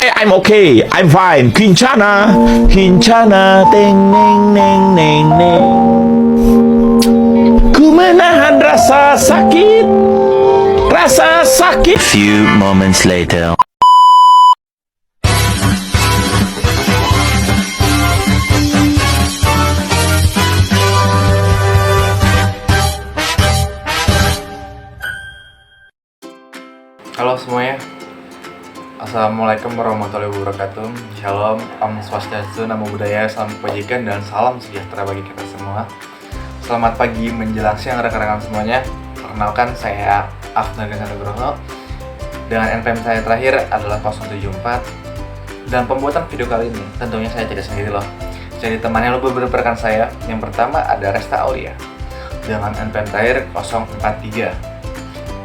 I'm okay, I'm fine. Kincana, Kincana, teng neng neng neng neng. Ku menahan rasa sakit, rasa sakit. Few moments later. Halo semuanya, Assalamualaikum warahmatullahi wabarakatuh. Shalom, Om Swastiastu, Namo Buddhaya, Salam Kebajikan, dan salam sejahtera bagi kita semua. Selamat pagi menjelang siang rekan-rekan semuanya. Perkenalkan, saya Afnan Nugroho. Dengan NPM saya terakhir adalah 074. Dan pembuatan video kali ini tentunya saya tidak sendiri loh. Jadi temannya beberapa rekan saya. Yang pertama ada Resta Aulia dengan NPM terakhir 043.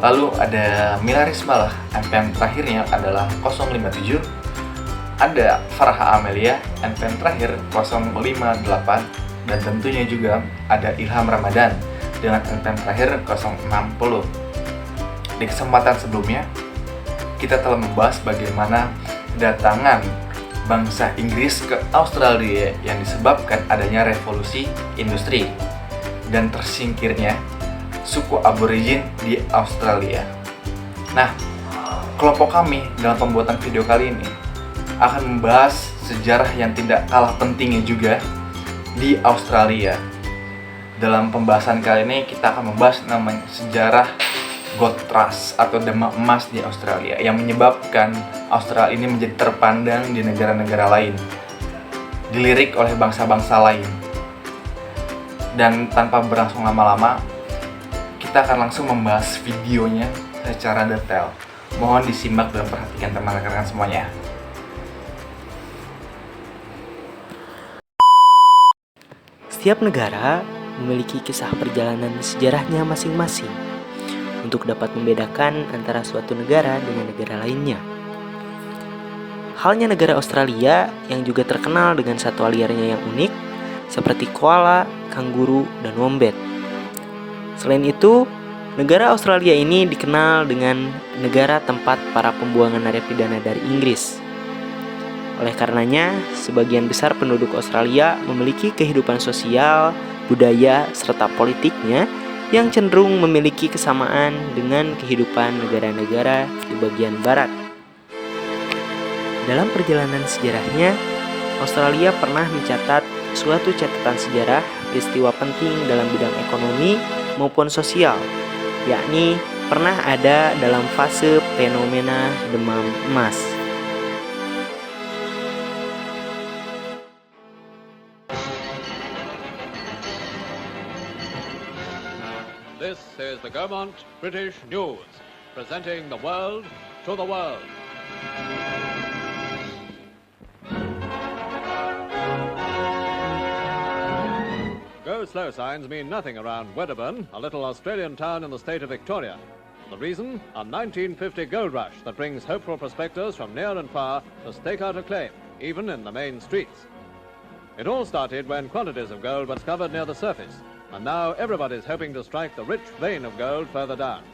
Lalu ada Mila Risma lah, NPM terakhirnya adalah 057. Ada Farha Amelia, NPM terakhir 058. Dan tentunya juga ada Ilham Ramadan dengan NPM terakhir 060. Di kesempatan sebelumnya, kita telah membahas bagaimana kedatangan bangsa Inggris ke Australia yang disebabkan adanya revolusi industri dan tersingkirnya suku aborigin di Australia. Nah, kelompok kami dalam pembuatan video kali ini akan membahas sejarah yang tidak kalah pentingnya juga di Australia. Dalam pembahasan kali ini kita akan membahas namanya sejarah Gold Rush atau demak emas di Australia yang menyebabkan Australia ini menjadi terpandang di negara-negara lain, dilirik oleh bangsa-bangsa lain. Dan tanpa berlangsung lama-lama, kita akan langsung membahas videonya secara detail. Mohon disimak dan perhatikan teman-teman semuanya. Setiap negara memiliki kisah perjalanan sejarahnya masing-masing untuk dapat membedakan antara suatu negara dengan negara lainnya. Halnya negara Australia yang juga terkenal dengan satwa liarnya yang unik seperti koala, kanguru, dan wombat. Selain itu, negara Australia ini dikenal dengan negara tempat para pembuangan narapidana dari Inggris. Oleh karenanya, sebagian besar penduduk Australia memiliki kehidupan sosial, budaya, serta politiknya yang cenderung memiliki kesamaan dengan kehidupan negara-negara di bagian barat. Dalam perjalanan sejarahnya, Australia pernah mencatat suatu catatan sejarah peristiwa penting dalam bidang ekonomi maupun sosial, yakni pernah ada dalam fase fenomena demam emas. This is the Gaumont British News, presenting the world to the world. Go slow signs mean nothing around Wedderburn, a little Australian town in the state of Victoria. The reason? A 1950 gold rush that brings hopeful prospectors from near and far to stake out a claim, even in the main streets. It all started when quantities of gold were discovered near the surface, and now everybody's hoping to strike the rich vein of gold further down.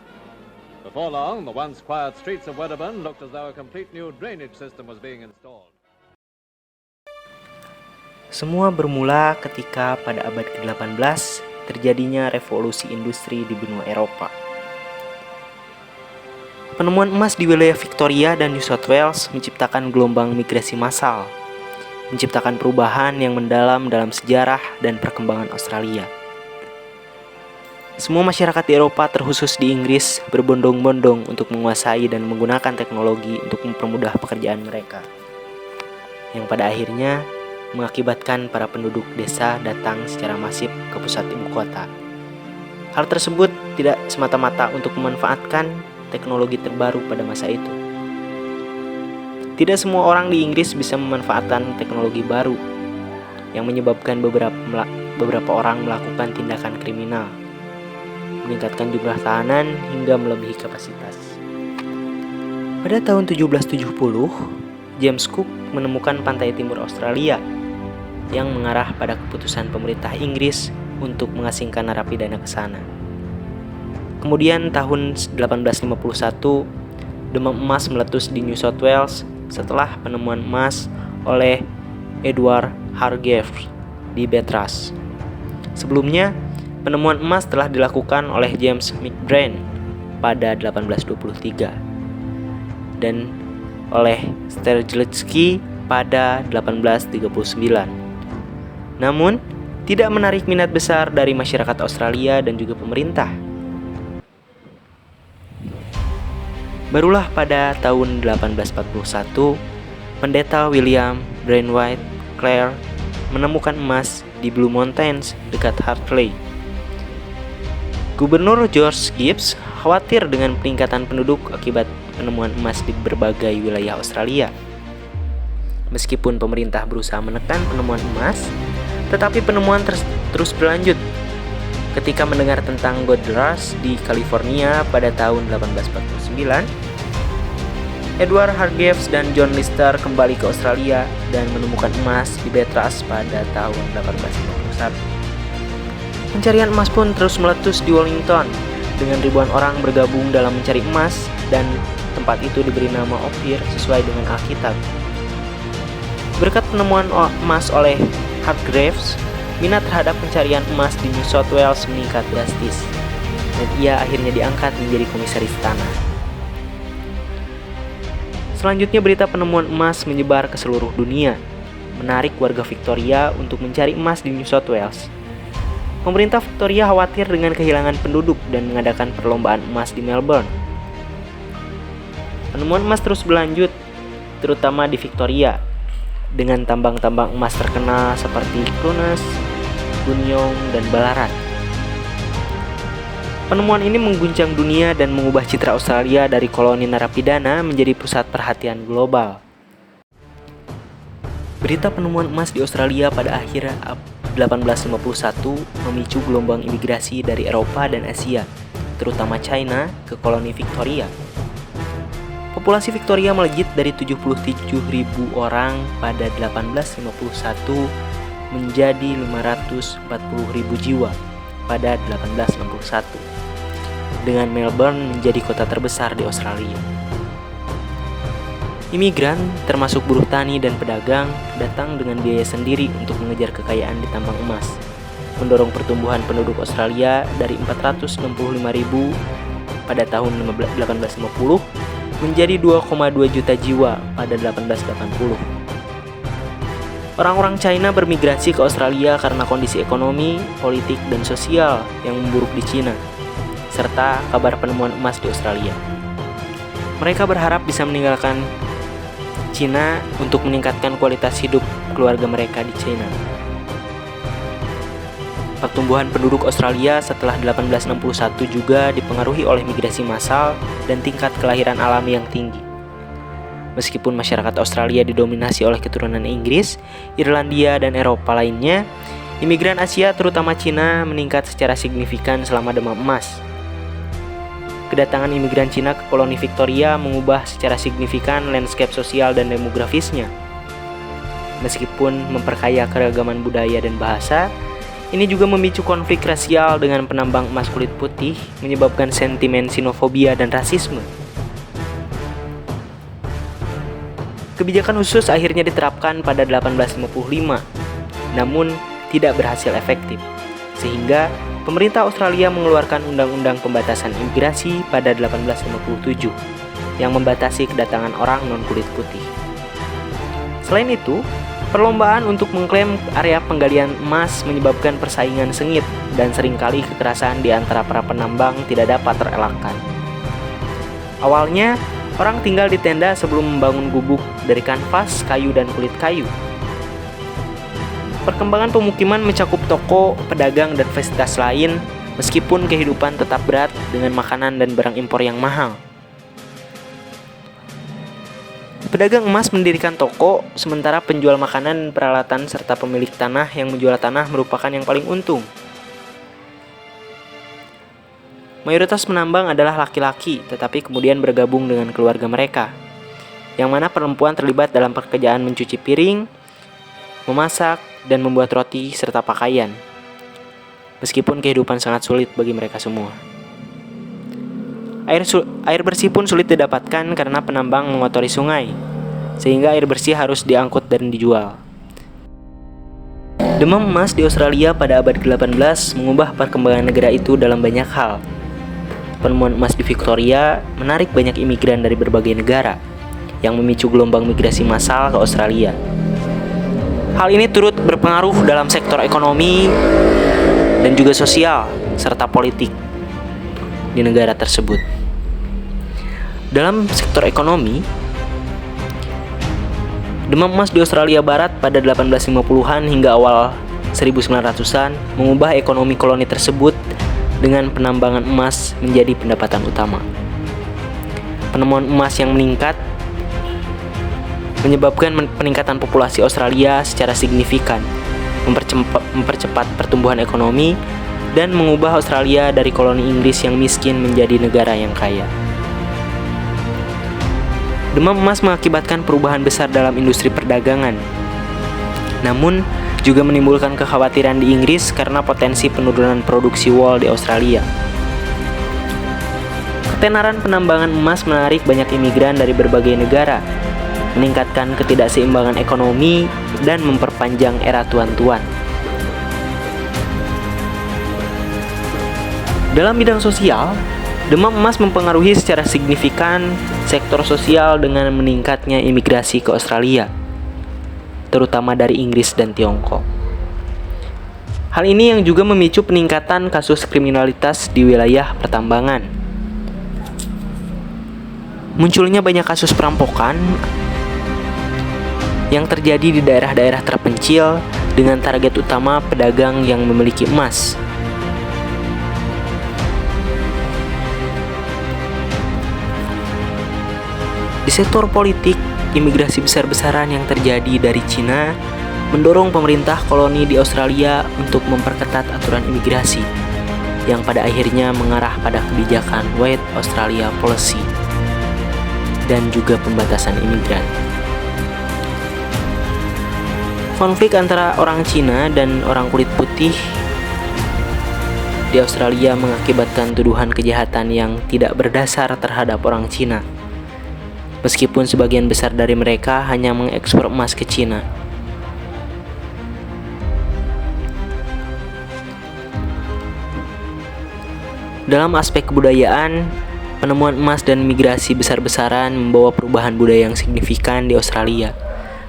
Before long, the once quiet streets of Wedderburn looked as though a complete new drainage system was being installed. Semua bermula ketika pada abad ke-18 terjadinya revolusi industri di benua Eropa. Penemuan emas di wilayah Victoria dan New South Wales menciptakan gelombang migrasi massal, menciptakan perubahan yang mendalam dalam sejarah dan perkembangan Australia. Semua masyarakat di Eropa, terkhusus di Inggris, berbondong-bondong untuk menguasai dan menggunakan teknologi untuk mempermudah pekerjaan mereka, yang pada akhirnya mengakibatkan para penduduk desa datang secara masif ke pusat ibu kota. Hal tersebut tidak semata-mata untuk memanfaatkan teknologi terbaru pada masa itu. Tidak semua orang di Inggris bisa memanfaatkan teknologi baru, yang menyebabkan beberapa orang melakukan tindakan kriminal, meningkatkan jumlah tahanan hingga melebihi kapasitas. Pada tahun 1770, James Cook menemukan pantai timur Australia yang mengarah pada keputusan pemerintah Inggris untuk mengasingkan narapidana ke sana. Kemudian tahun 1851, demam emas meletus di New South Wales setelah penemuan emas oleh Edward Hargreaves di Bettras. Sebelumnya, penemuan emas telah dilakukan oleh James McBride pada 1823 dan oleh Sterzelecki pada 1839. Namun, tidak menarik minat besar dari masyarakat Australia dan juga pemerintah. Barulah pada tahun 1841, pendeta William Braithwaite Clare menemukan emas di Blue Mountains dekat Hartley. Gubernur George Gibbs khawatir dengan peningkatan penduduk akibat penemuan emas di berbagai wilayah Australia. Meskipun pemerintah berusaha menekan penemuan emas, tetapi penemuan terus berlanjut. Ketika mendengar tentang Gold Rush di California pada tahun 1849, Edward Hargreaves dan John Lister kembali ke Australia dan menemukan emas di Bettras pada tahun 1851. Pencarian emas pun terus meletus di Wellington, dengan ribuan orang bergabung dalam mencari emas, dan tempat itu diberi nama Ophir sesuai dengan Alkitab. Berkat penemuan emas oleh Hargreaves, minat terhadap pencarian emas di New South Wales meningkat drastis, dan ia akhirnya diangkat menjadi komisaris tanah. Selanjutnya, berita penemuan emas menyebar ke seluruh dunia, menarik warga Victoria untuk mencari emas di New South Wales. Pemerintah Victoria khawatir dengan kehilangan penduduk dan mengadakan perlombaan emas di Melbourne. Penemuan emas terus berlanjut, terutama di Victoria, dengan tambang-tambang emas terkenal seperti Clunes, Buninyong, dan Ballarat. Penemuan ini mengguncang dunia dan mengubah citra Australia dari koloni narapidana menjadi pusat perhatian global. Berita penemuan emas di Australia pada akhir 1851 memicu gelombang imigrasi dari Eropa dan Asia, terutama China, ke koloni Victoria. Populasi Victoria melejit dari 77.000 orang pada 1851 menjadi 540.000 jiwa pada 1861, dengan Melbourne menjadi kota terbesar di Australia. Imigran, termasuk buruh tani dan pedagang, datang dengan biaya sendiri untuk mengejar kekayaan di tambang emas, mendorong pertumbuhan penduduk Australia dari 465.000 pada tahun 1850 menjadi 2,2 juta jiwa pada 1880. Orang-orang China bermigrasi ke Australia karena kondisi ekonomi, politik, dan sosial yang memburuk di China, serta kabar penemuan emas di Australia. Mereka berharap bisa meninggalkan China untuk meningkatkan kualitas hidup keluarga mereka di China. Pertumbuhan penduduk Australia setelah 1861 juga dipengaruhi oleh migrasi massal dan tingkat kelahiran alami yang tinggi. Meskipun masyarakat Australia didominasi oleh keturunan Inggris, Irlandia, dan Eropa lainnya, imigran Asia terutama Cina meningkat secara signifikan selama demam emas. Kedatangan imigran Cina ke koloni Victoria mengubah secara signifikan landscape sosial dan demografisnya. Meskipun memperkaya keragaman budaya dan bahasa, ini juga memicu konflik rasial dengan penambang emas kulit putih, menyebabkan sentimen xenofobia dan rasisme. Kebijakan khusus akhirnya diterapkan pada 1855, namun tidak berhasil efektif, sehingga pemerintah Australia mengeluarkan Undang-Undang Pembatasan Imigrasi pada 1857 yang membatasi kedatangan orang non-kulit putih. Selain itu, perlombaan untuk mengklaim area penggalian emas menyebabkan persaingan sengit dan seringkali kekerasan di antara para penambang tidak dapat terelakkan. Awalnya, orang tinggal di tenda sebelum membangun gubuk dari kanvas, kayu, dan kulit kayu. Perkembangan pemukiman mencakup toko, pedagang, dan fasilitas lain, meskipun kehidupan tetap berat dengan makanan dan barang impor yang mahal. Pedagang emas mendirikan toko, sementara penjual makanan, peralatan, serta pemilik tanah yang menjual tanah merupakan yang paling untung. Mayoritas penambang adalah laki-laki, tetapi kemudian bergabung dengan keluarga mereka, yang mana perempuan terlibat dalam pekerjaan mencuci piring, memasak, dan membuat roti serta pakaian. Meskipun kehidupan sangat sulit bagi mereka semua. Air bersih pun sulit didapatkan karena penambang mengotori sungai. sehingga air bersih harus diangkut dan dijual. Demam emas di Australia pada abad ke-18 mengubah perkembangan negara itu dalam banyak hal. Penemuan emas di Victoria menarik banyak imigran dari berbagai negara, yang memicu gelombang migrasi massal ke Australia. Hal ini turut berpengaruh dalam sektor ekonomi dan juga sosial serta politik di negara tersebut. Dalam sektor ekonomi, demam emas di Australia Barat pada 1850-an hingga awal 1900-an mengubah ekonomi koloni tersebut dengan penambangan emas menjadi pendapatan utama. Penemuan emas yang meningkat menyebabkan peningkatan populasi Australia secara signifikan, mempercepat pertumbuhan ekonomi, dan mengubah Australia dari koloni Inggris yang miskin menjadi negara yang kaya. Demam emas mengakibatkan perubahan besar dalam industri perdagangan, namun juga menimbulkan kekhawatiran di Inggris karena potensi penurunan produksi wool di Australia. Ketenaran penambangan emas menarik banyak imigran dari berbagai negara, meningkatkan ketidakseimbangan ekonomi, dan memperpanjang era tuan-tuan. Dalam bidang sosial, demam emas mempengaruhi secara signifikan sektor sosial dengan meningkatnya imigrasi ke Australia, terutama dari Inggris dan Tiongkok. Hal ini yang juga memicu peningkatan kasus kriminalitas di wilayah pertambangan. Munculnya banyak kasus perampokan yang terjadi di daerah-daerah terpencil dengan target utama pedagang yang memiliki emas. Di sektor politik, imigrasi besar-besaran yang terjadi dari Cina mendorong pemerintah koloni di Australia untuk memperketat aturan imigrasi, yang pada akhirnya mengarah pada kebijakan White Australia Policy dan juga pembatasan imigran. Konflik antara orang Cina dan orang kulit putih di Australia mengakibatkan tuduhan kejahatan yang tidak berdasar terhadap orang Cina. Meskipun sebagian besar dari mereka hanya mengekspor emas ke Cina. Dalam aspek kebudayaan, penemuan emas dan migrasi besar-besaran membawa perubahan budaya yang signifikan di Australia,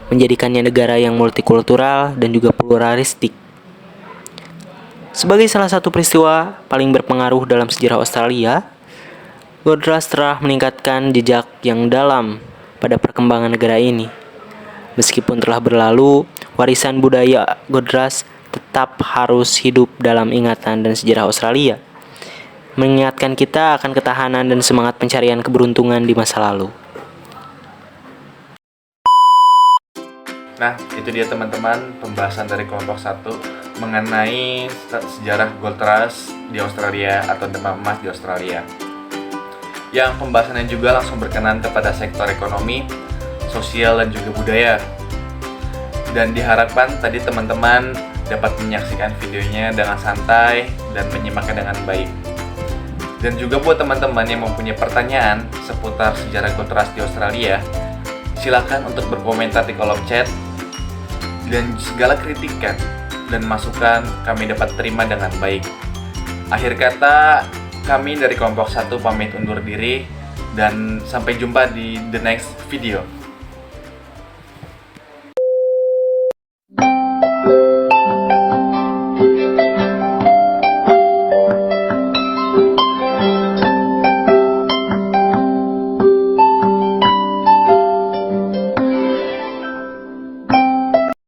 menjadikannya negara yang multikultural dan juga pluralistik. Sebagai salah satu peristiwa paling berpengaruh dalam sejarah Australia, Gold Rush telah meningkatkan jejak yang dalam pada perkembangan negara ini. Meskipun telah berlalu, warisan budaya Gold Rush tetap harus hidup dalam ingatan dan sejarah Australia, mengingatkan kita akan ketahanan dan semangat pencarian keberuntungan di masa lalu. Nah, itu dia teman-teman pembahasan dari kelompok 1 mengenai sejarah Gold Rush di Australia atau demam emas di Australia. Yang pembahasannya juga langsung berkenan kepada sektor ekonomi, sosial, dan juga budaya. Dan diharapkan tadi teman-teman dapat menyaksikan videonya dengan santai dan menyimaknya dengan baik. Dan juga buat teman-teman yang mempunyai pertanyaan seputar sejarah Gold Rush di Australia, silakan untuk berkomentar di kolom chat. Dan segala kritikan dan masukan kami dapat terima dengan baik. Akhir kata, kami dari kelompok 1 pamit undur diri dan sampai jumpa di the next video.